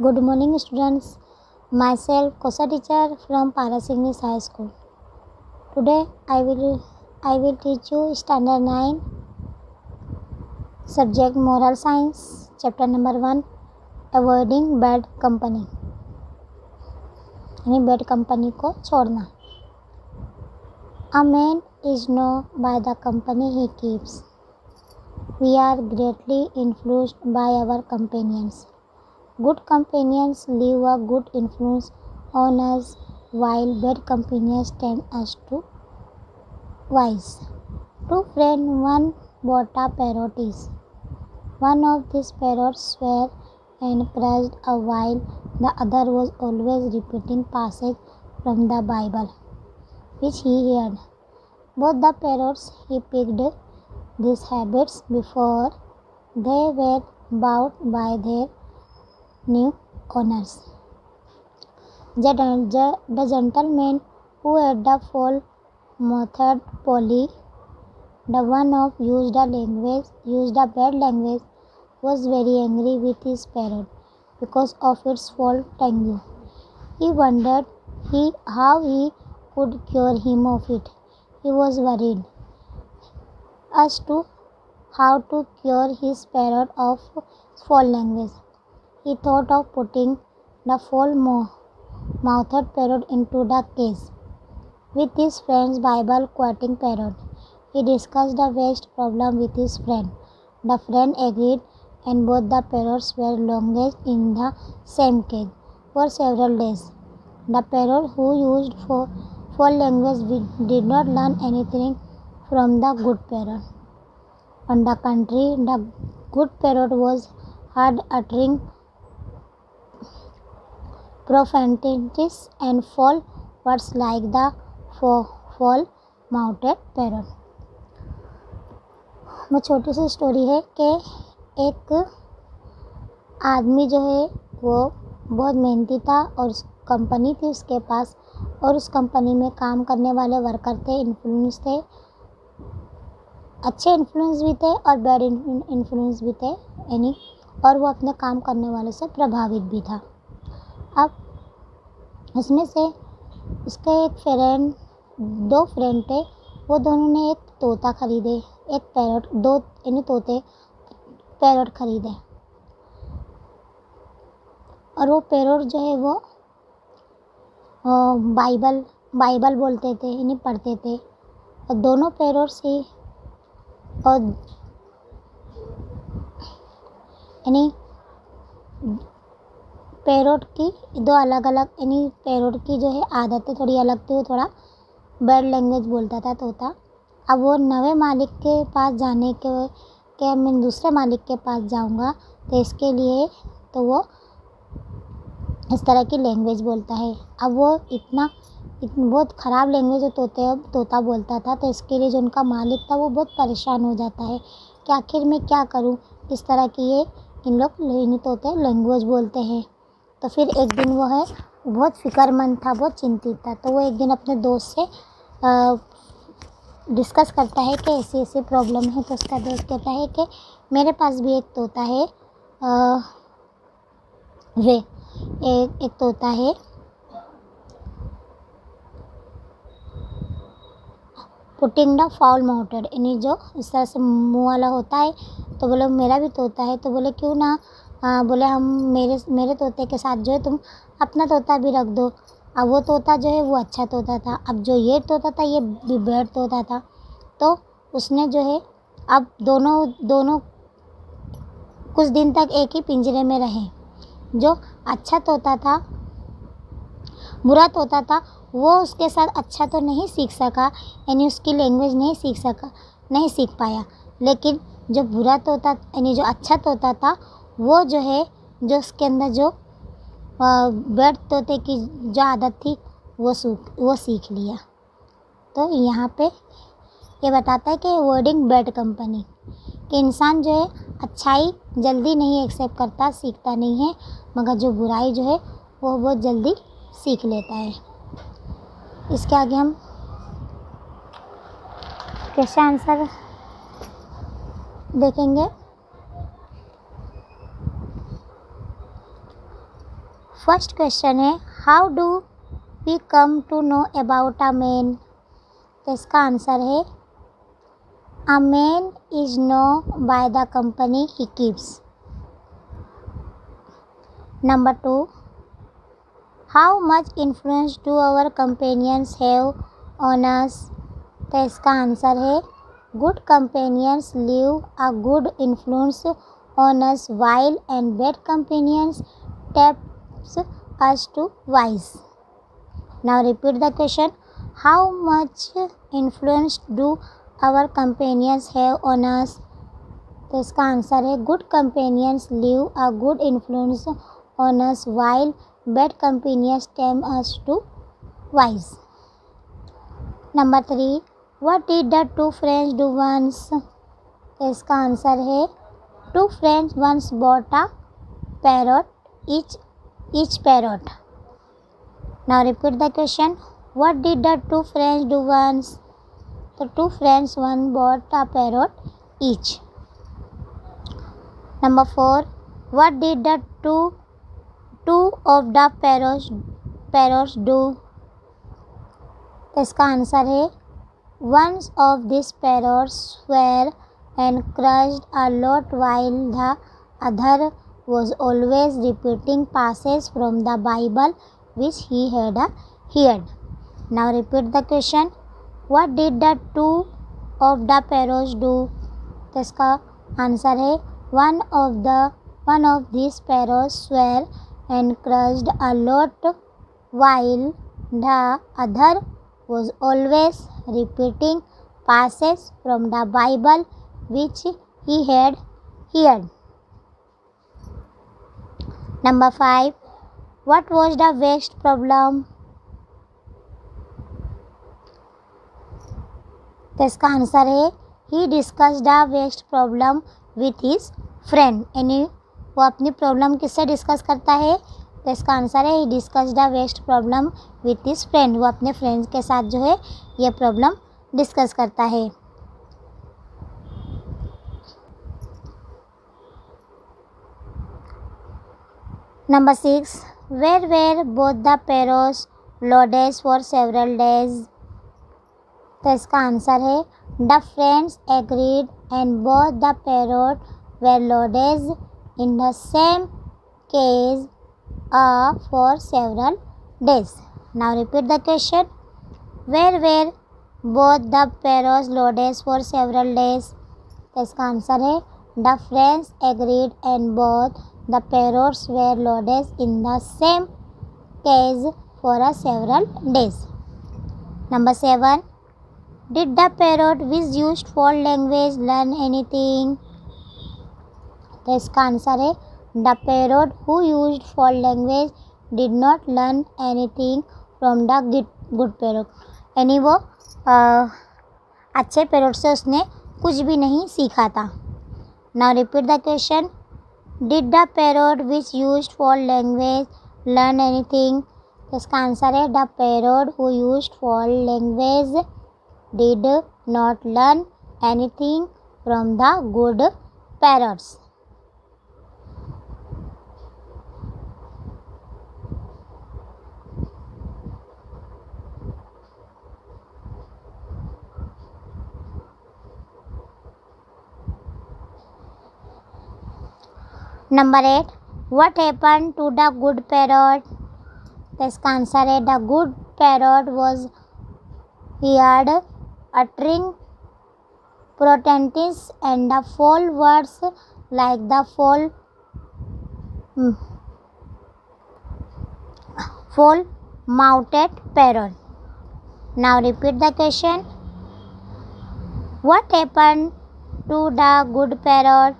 Good morning students. Myself Kosa teacher from Paras English High School. Today I will teach you standard 9 subject moral science chapter number 1 avoiding bad company यानी bad company को छोड़ना. A man is known by the company he keeps. We are greatly influenced by our companions. Good companions leave a good influence on us, while bad companions tend us to wise. Two friends one bought a parrot. One of these parrots swore and cursed a while the other was always repeating passage from the Bible, which he heard. Both the parrots he picked these habits before they were bought by their new owners. The gentleman who had the foul-mouthed Polly, the one who used a bad language, was very angry with his parrot because of its foul tongue. He wondered how he could cure him of it. He was worried as to how to cure his parrot of foul language. He thought of putting the foul-mouthed parrot into the cage with his friend's Bible-quoting parrot. He discussed the waste problem with his friend. The friend agreed, and both the parrots were lodged in the same cage for several days. The parrot who used foul language did not learn anything from the good parrot. On the contrary, the good parrot was heard uttering profanities and foul words like the foul-mouthed parrot. वो छोटी सी story है कि एक आदमी जो है वो बहुत मेहनती था और कंपनी थी उसके पास, और उस कंपनी में काम करने वाले वर्कर थे, इन्फ्लुएंस थे, अच्छे इन्फ्लुएंस भी थे और बैड इन्फ्लुएंस भी थे यानी, और वो अपने काम करने वालों से प्रभावित भी था. अब उसमें से उसके दो फ्रेंड थे. वो दोनों ने एक तोता खरीदे, एक पैरट, दो यानी तोते पैरट खरीदे, और वो पैरट जो है वो बाइबल बोलते थे यानी पढ़ते थे. और दोनों पैरट्स ही और यानी पैरट की दो अलग अलग यानी पैरट की जो है आदतें थोड़ी अलग थी. वो थोड़ा बैड लैंग्वेज बोलता था तोता. अब वो नए मालिक के पास जाने के मैं दूसरे मालिक के पास जाऊंगा तो इसके लिए तो वो इस तरह की लैंग्वेज बोलता है. अब वो बहुत ख़राब लैंग्वेज तोता बोलता था, तो इसके लिए जो उनका मालिक था वो बहुत परेशान हो जाता है कि आखिर मैं क्या करूं, इस तरह की ये इन लोग तोते लैंग्वेज बोलते हैं. तो फिर एक दिन वो है बहुत फ़िक्रमंद था, बहुत चिंतित था. तो वो एक दिन अपने दोस्त से डिस्कस करता है कि ऐसी ऐसी प्रॉब्लम है. तो उसका दोस्त कहता है कि मेरे पास भी एक तोता है, एक तोता है पुटिंग द फाउल माउटेड यानी जो इस तरह से मुँह वाला होता है. तो बोले मेरा भी तोता है. तो बोले क्यों ना बोले हम मेरे तोते के साथ जो है तुम अपना तोता भी रख दो. अब वो तोता जो है वो अच्छा तोता था, अब जो ये तोता था ये भी बैड तोता था. तो उसने जो है अब दोनों कुछ दिन तक एक ही पिंजरे में रहे. जो अच्छा तोता था, बुरा तोता था, वो उसके साथ अच्छा तो नहीं सीख सका यानी उसकी लैंग्वेज नहीं सीख पाया. लेकिन जो बुरा तोता यानी जो अच्छा तोता था वो जो है जो उसके अंदर जो बैड तोते की जो आदत थी वो सीख लिया. तो यहाँ पे ये बताता है कि अवॉइडिंग बैड कंपनी कि इंसान जो है अच्छाई जल्दी नहीं एक्सेप्ट करता, सीखता नहीं है, मगर जो बुराई जो है वो बहुत जल्दी सीख लेता है. इसके आगे हम क्वेश्चन आंसर देखेंगे. फर्स्ट क्वेश्चन है how do we come to know about a man. तो इसका आंसर है a man is known by the company he keeps. Number 2, how much influence do our companions have on us. तो इसका answer है good companions leave a good influence on us while and bad companions tempts us to vice. Now repeat the question, how much influence do our companions have on us. तो इसका answer है good companions leave a good influence on us while bad companions tempt us to vice. Number 3, what did the two friends do once. तो इसका answer है two friends once bought a parrot each parrot. Now repeat the question, what did the two friends do once? The two friends once bought a parrot each. Number 4, what did the two of the parrots do? तो इसका answer है one of these parrots swore and crushed a lot while the other was always repeating passages from the Bible which he had heard. Now repeat the question, what did the two of the parrots do? तो इसका answer है one of these parrots swore and crushed a lot while the other was always repeating passages from the Bible which he had heard. Number 5, what was the waste problem? तो इसका answer है he discussed the waste problem with his friend. यानी वो अपनी problem किससे discuss करता है? तो इसका आंसर है he discussed the waste problem with his friend. वो अपने फ्रेंड्स के साथ जो है ये प्रॉब्लम डिस्कस करता है। Number 6, where were both the parrots loaded for several days? तो इसका आंसर है the friends agreed and both the parrots were loaded in the same cage for several days. Now repeat the question, where were both the parrots loaded for several days? तो इसका answer है the friends agreed and both the parrots were loaded in the same cage for several days. Number 7, did the parrot which used foul language learn anything? तो इसका answer है the parrot who used foul language did not learn anything from the good parrot. यानी वो अच्छे parrot से उसने कुछ भी नहीं सीखा था। Now repeat the question, did the parrot which used foul language learn anything? तो इसका आंसर है the parrot who used foul language did not learn anything from the good parrots. Number 8, what happened to the good parrot? तो इसका answer है the good parrot was heard uttering profanity and the foul words like the foul-mouthed parrot. Now repeat the question, what happened to the good parrot?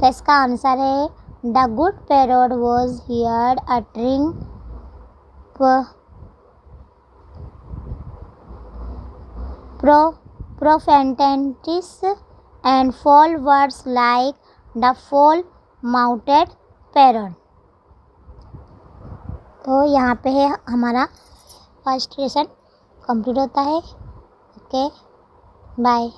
तो इसका answer है the good parrot was heard uttering profanities and foul words like the foul-mouthed parrot. तो यहाँ पे है हमारा first lesson complete होता है। Okay, bye.